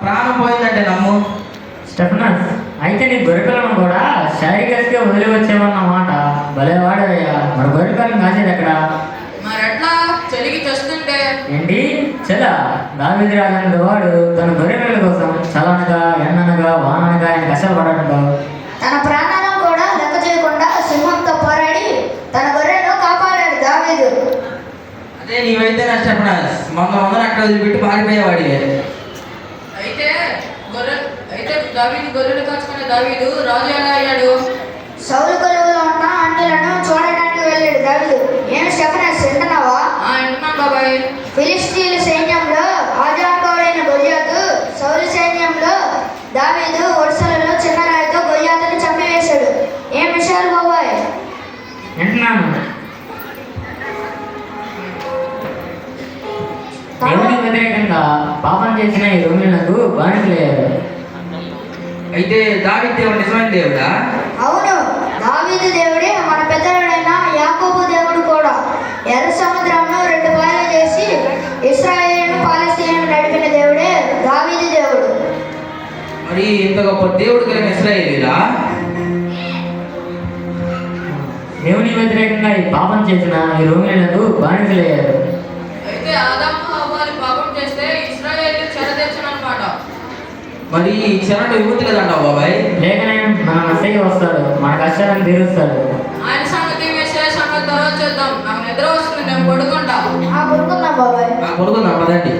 ప్రాణం పోయిందంటే నమ్ము. స్టెఫనస్, అయితే నీ గొర్రెలను కూడా శారీరకంగా వదిలి వచ్చేవన్నమాట. భలేవాడయ్యా. మరి గొర్రెలను కాసేది ఎక్కడ? మరి ఎట్లా చలికి తెస్తుంటే ఏంటి చెల? దావీదు రాజు వాడు తన గొర్రెల కోసం చలనగా ఎండనగా వాననగా ఆయన కష్టపడటం, తన ప్రాణాలను కూడా లెక్క చేయకుండా సింహంతో పోరాడి తన గొర్రెలను కాపాడాడు దావీదు. అదే నీవైతే నా చెప్పిన మందరం అక్కడ వదిలిపెట్టి పారిపోయేవాడివే. అయితే దావీదు గొర్రెలు కాచుకునే దావీదు రాజు ఎలా అయ్యాడు? సౌలు కొలువులో ఉన్న అన్యులను చూడడానికి వెళ్ళాడు దావీదు. నేను స్టెఫనస్ వింటున్నావా? వింటున్నాను బాబాయ్. ఫిలిష్తీయుల సైన్యంలో ఆజానుడైన గొల్యాతు సౌలు సైన్యంలో దావీదు వరుసలలో చిన్న రాయితో గొల్యాతును చంపివేశాడు. ఏం విషయాలు బాబాయ్? వింటున్నాను. దేవునికి వ్యతిరేకంగా పాపం చేసిన ఈ రోమిలకు బానిసలయ్యారు. అయితే దావీదు దేవుడు నిజమైన దేవుడా? అవును, దావీదు దేవుడే మన పెద్దలైన యాకోబు దేవుడు కూడా. ఎర్ర సముద్రంలో 2 పాయలు చేసి ఇశ్రాయేలును పాలస్తీనాను నడిపిన దేవుడే దావీదు దేవుడు. మరి ఇంత గొప్ప దేవుడు కలిగిన ఇశ్రాయేలీలా దేవునికి వ్యతిరేకంగా ఈ పాపం చేసిన ఈ రోమిలకు బానిసలయ్యారు. అయితే ఆదాము హవ్వలు పాపం చేస్తే ఇశ్రాయేలు చెరదేర్చునన్నమాట. మరి ఈ చెరట విముక్తి కదంటావు బాబాయ్? లేకనే మన మెస్సయ్య వస్తాడు, మన కష్టాలను తీరుస్తాడు. ఆయన సంగతి మెస్సయ్య సంగతి తర్వాత చేద్దాం. నాకు నిద్ర వస్తుంది, నేను పడుకుంటా. పడుకుందాం బాబాయ్. పడుకుందాం పదండి.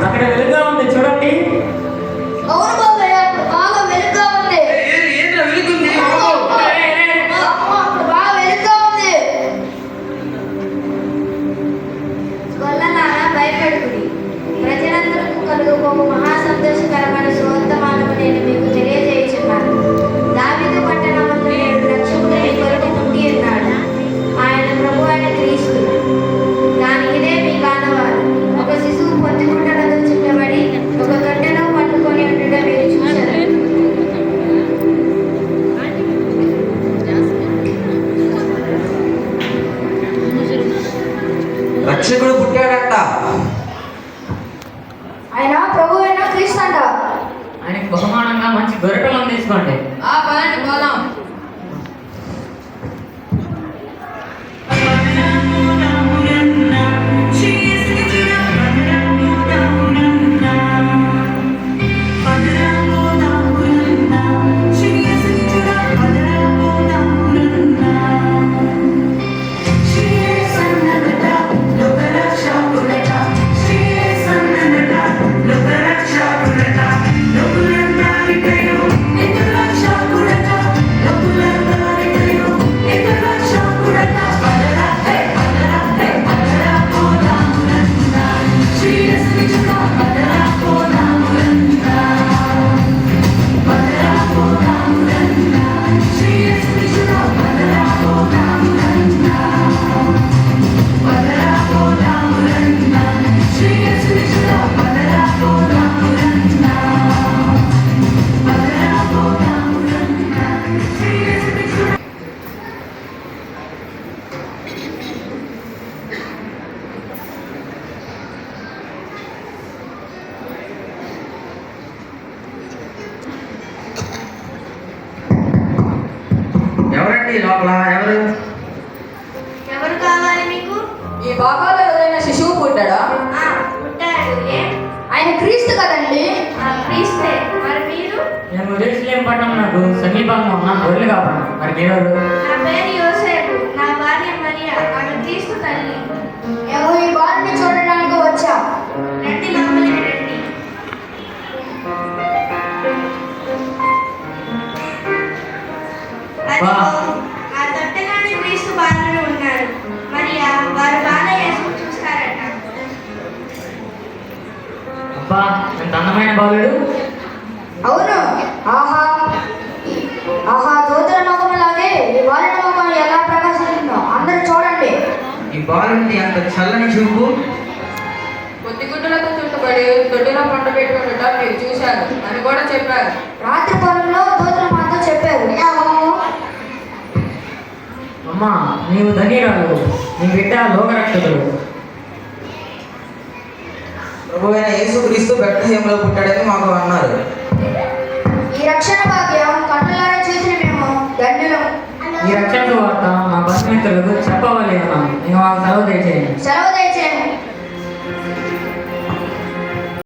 అక్కడ వెలుగుగా ఉంది చూడండి. అవును బాబాయ్, బాగా వెలుగుగా ఉంది. ఏంద్రా వెలుగుంది? బాగా వెలుగుగా ఉంది. గొల్లలారా భయపడుకుడి. ప్రజలందరూ కలుగుకోక మహా సంతోషకరమైన సువర్తమానము నేను మీకు తెలియజేయుచున్నాను. దావీదు పట్టణమందు నేడు రక్షకుడు మీ కొరకు పుట్టి ఉన్నాడు. ఆయన ప్రభు అయిన క్రీస్తు. దానికిదే మీ కానవారు. ఒక శిశువు పొత్తిగుడ్డలతో చుట్టబడి ఒక గంటలో పట్టుకొని ఉండడం మీరు చూశారు. రక్షకుడు పుట్టాడంట. ఆయన ప్రభు అయిన క్రీస్తు అంట. ఆయనకి బహుమానంగా మంచి గొర్రెలను తీసుకోండి. పదండి పోదాం. ఎవరండి లోపల? ఎవరు కావాలి మీకు? ఈ భాగాల్లో ఎవరైనా శిశువు పుట్టాడా? పుట్టాడు. ఆయన క్రీస్తు కదండి. క్రీస్తే. మరి మీరు? నేను ఉదయం పట్టణం నాకు సమీపంగా ఉన్న గొర్రెలు కావడం. మరి మీరెవరు? నా పేరు యోసేపు. నా భార్య మరియా. ఆమె క్రీస్తు తల్లి. మేము ఈ బాలుని చూడడానికి వచ్చాం. రండి, లోపలికి రండి. ఆ తొట్టగానే క్రీస్తు బాలుడు ఉన్నాడు. మరియా వారు బాలయ్య చూస్తారట. అబ్బా, ఎంత అందమైన బాలుడు. అవును, ఆ బాలుంది అంత చల్లని చూపు. కొద్దిగుడ్డలతో చుట్టుబడి దొడ్డిలో పంట పెట్టుకుంటా మీరు చూశారు అని కూడా చెప్పారు. రాత్రి పొలంలో దూతలు మాతో చెప్పారు. అమ్మా నీవు ధన్యురాలు, నీ బిడ్డ లోకరక్షకుడు. ప్రభువైన యేసుక్రీస్తు బెత్లెహేములో పుట్టాడని మాకు అన్నారు. ఈ రక్షణ భాగ్యం కన్నులారా చూసిన మేము ధన్యులం. ఈ రక్షణ వార్త మా బంధుమిత్రులకు చెప్పవాలి అన్నాను. నేను మాకు సెలవు తెచ్చేయండి.